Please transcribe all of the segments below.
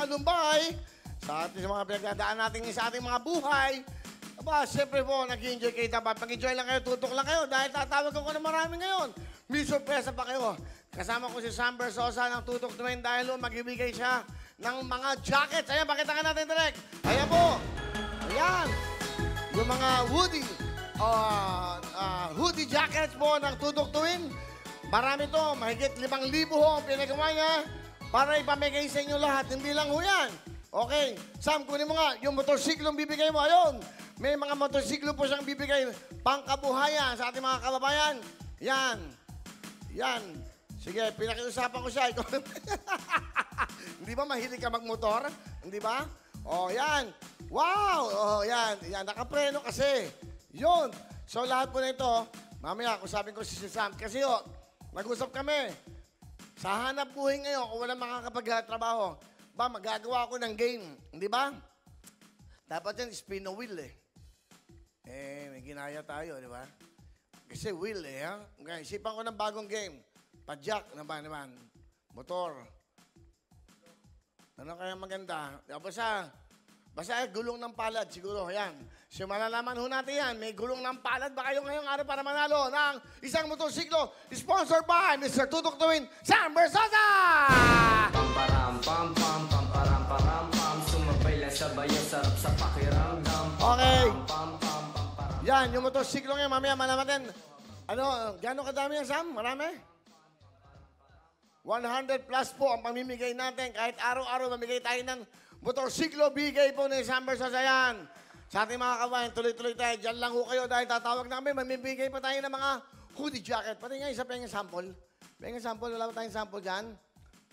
alumbay sa ating mga pinagdadaan natin sa ating mga buhay. Aba, siyempre po, nag-enjoy kayo. Dapat mag-enjoy lang kayo, tutok lang kayo dahil tatawag ako ng marami ngayon. May sorpresa pa kayo. Kasama ko si Sam Bersosa ng Tutok Tuwing dahil magbibigay siya ng mga jackets. Ayan, pakita ka natin direct. Ayan po. Ayan. Yung mga hoodie jackets po ng Tutok Tuwing. Marami to, mahigit 5,000 ho ang pinagawa niya para ipamigay sa inyo lahat. Hindi lang ho yan. Okay, Sam, kunin mo nga yung motorsiklong bibigay mo. Ayun, may mga motorsiklo po siyang bibigay pangkabuhayan sa ating mga kababayan. Yan. Yan. Sige, pinakiusapan ko siya. Hindi ba mahilig ka magmotor? Hindi ba? Oh, yan. Wow! Oh, yan. Yan, nakapreno kasi. Yun. So, lahat po na ito, mamaya, kung sabi ko si Sam, kasi nag-usap kami. Sa hanap buhay ngayon, kung walang makakapagtrabaho, magagawa ako ng game. Hindi ba? Dapat yan, spin the wheel eh. May ginaya tayo, di ba? Kasi wheel eh, ha? Okay, isipan ko ng bagong game. Padjak naman. Motor. Ano kaya maganda? Basta gulong ng palad siguro. Yan. So malalaman ho natin yan. May gulong ng palad ba kayo ngayong araw para manalo ng isang motorsiklo sponsored by Mr. Tutok Tuwing, Sam Bersosa! Pam sumabay lang sa bayan, sarap sa pakiramdam. Okay. Yan, yung motorsiklo ngayon, mamaya malaman natin. Ano, gano'ng kadami yan, Sam? Marami? 100 plus po ang pamimigay natin. Kahit araw-araw mamigay tayo ng motorsiklo, bigay po ni Sam Bersosa yan. Sa ating mga kabayan, tuloy-tuloy tayo. Diyan lang ho kayo dahil tatawag na kami. Mamimigay pa tayo ng mga hoodie jacket. Pati nga isa pa yung sample. Pahingin sample, wala pa tayong sample dyan.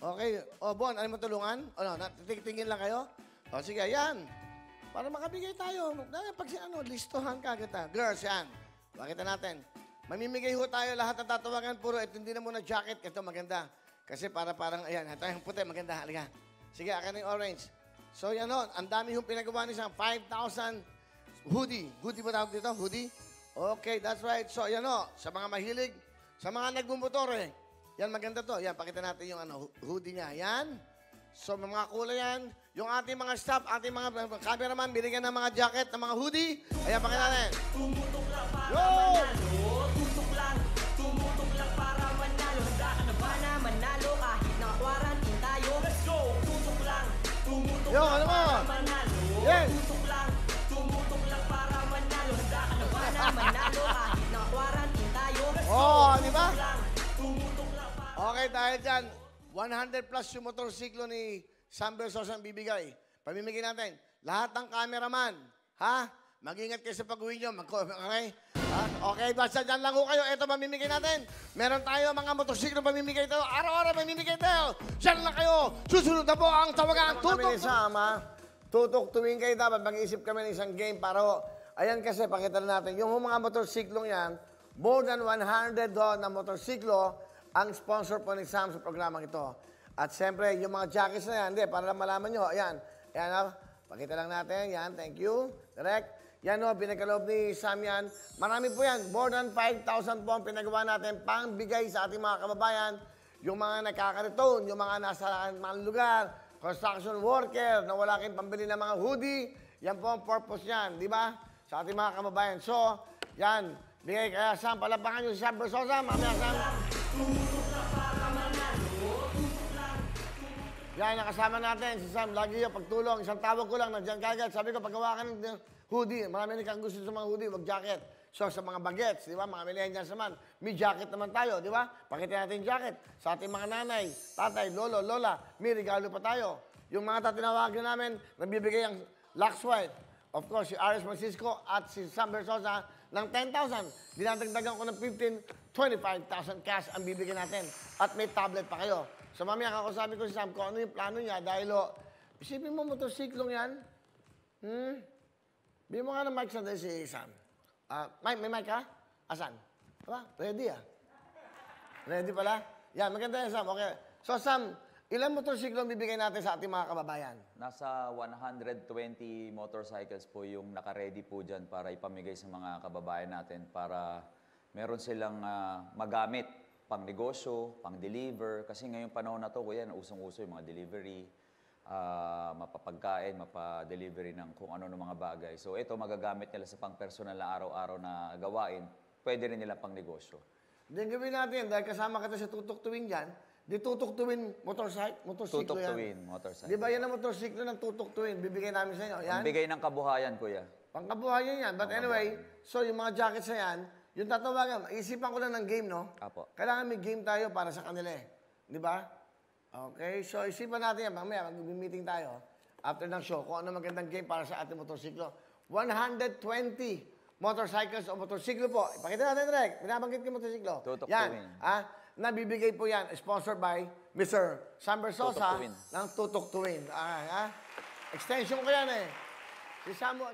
Okay. O, Bon, ano mo tulungan? O, no, tingin lang kayo? O, sige, yan. Para makabigay tayo. Pag listohan ka kita. Girls, yan. Pakita natin. Mamimigay ho tayo lahat ng tatawagan. Puro, ito hindi na muna jacket. Ito maganda. Kasi parang, ayan, ito yung puti, maganda. Halika. Sige, akin yung orange. So, yan o. Ang dami yung pinagawa niya. 5,000 hoodie. Hoodie ba tawag dito? Hoodie? Okay, that's right. So, yan o. Sa mga mahilig, sa mga nagbumotor eh. Yan, maganda to. Yan, pakita natin yung hoodie niya. Yan. So, mga kulay yan. Yung ating mga staff, ating mga cameraman, binigyan ng mga jacket, ng mga hoodie. Ayan, pakita natin. Tumutok lang para manalo. Tumutok lang para manalo. Handa ka na ba na manalo kahit naka-quarantine tayo? Let's go! Tutok lang. Tumutok Yo, lang ano mo? para manalo. Yes. Tumutok lang para manalo. Handa ka na ba na manalo kahit naka-quarantine tayo? Let's go! Oh, di ba? Tumutok lang para... Okay, dahil dyan, 100 plus yung motorsiklo ni Sam Bersosa ang bibigay. Pamimigay natin. Lahat ng cameraman, ha? Mag-ingat kayo sa pag-uwi nyo. Okay? Ha? Okay, basta dyan lang ho kayo. Ito, mamimigay natin. Meron tayo mga motorsiklo, mamimigay tayo. Araw-araw, mamimigay tayo. Dyan lang kayo. Susunod na po ang tawagan. Tutok! Tutok tuwing kayo dapat. Mag-iisip kami ng isang game para ho. Ayan kasi, pakita na natin. Yung mga motorsiklong yan, more than 100 na motorsiklo ang sponsor po ni Sam sa programang ito. At siyempre, yung mga jackets na yan, hindi, para lang malaman nyo. Ayan, ayan, pakita lang natin. Yan, thank you. Direct. Yan o, pinagkaloob ni Sam yan. Marami po yan. More than 5,000 po ang pinagawa natin pang bigay sa ating mga kababayan. Yung mga nakakariton, yung mga nasa mga lugar, construction worker, na wala kayong pambili ng mga hoodie. Yan po ang purpose yan, di ba? Sa ating mga kababayan. So, yan. Bigay kaya Sam, palapakan nyo si Sam Bersosa. Mamaya Sam. Yan, nakasama natin si Sam. Lagi yung pagtulong. Isang tawag ko lang, nandiyan kagad. Sabi ko, paggawa ka ng hoodie. Marami kang gusto sa mga hoodie, wag jacket. So, sa mga bagets, di ba? Mga millennials naman, may jacket naman tayo, di ba? Pakita natin yung jacket. Sa ating mga nanay, tatay, lolo, lola, may regalo pa tayo. Yung mga tatinawagan namin, nagbibigay ang Lux White. Of course, si Aris Francisco at si Sam Bersosa ng 10,000. Dinadagdagan ko ng 25,000 cash ang bibigyan natin. At may tablet pa kayo. So, mamaya kakasabi ko si Sam kung ano yung plano niya dahil, isipin mo motorsiklong yan. Bigyan mo nga ng mic sa si Sam. May mic ka? Asan? Diba? Ready Ready pala? Yan, maganda yan, Sam. Okay. So, Sam, ilan motorsiklo ang bibigay natin sa ating mga kababayan? Nasa 120 motorcycles po yung naka-ready po dyan para ipamigay sa mga kababayan natin para meron silang magamit pang negosyo, pang deliver. Kasi ngayong panahon na to, kuya, usong-uso yung mga delivery, mapapagkain, mapa-delivery ng kung ano ng mga bagay. So ito, magagamit nila sa pang-personal na araw-araw na gawain. Pwede rin nila pang negosyo. Then gawin natin, dahil kasama kita sa tutok-tuwin dyan, di tutok-tuwin motorsiklo Tutok-tuwin, yan. motorcycle. Di ba yan ang motorsiklo ng tutok-tuwin? Bibigay namin sa inyo. Yan. Ang bigay ng kabuhayan, kuya. Pangkabuhayan yan. But anyway, so yung mga jackets na yan, yung tatawagan, isipan ko lang ng game, no? Apo. Kailangan may game tayo para sa kanila eh. Di ba? Okay, so isipan natin yan. Mamaya, mag-meeting tayo after ng show kung ano magandang game para sa ating motorsiklo. 120 motorcycles o motorsiklo po. Ipakita natin, Rek. Binabanggit ko yung motorsiklo. Tutok Yan. Tuwin. Nabibigay po yan. Sponsored by Mr. Sam Bersosa Tutok Tuwin. ng Tutok Tuwin. Extension ko yan eh. Si Samu...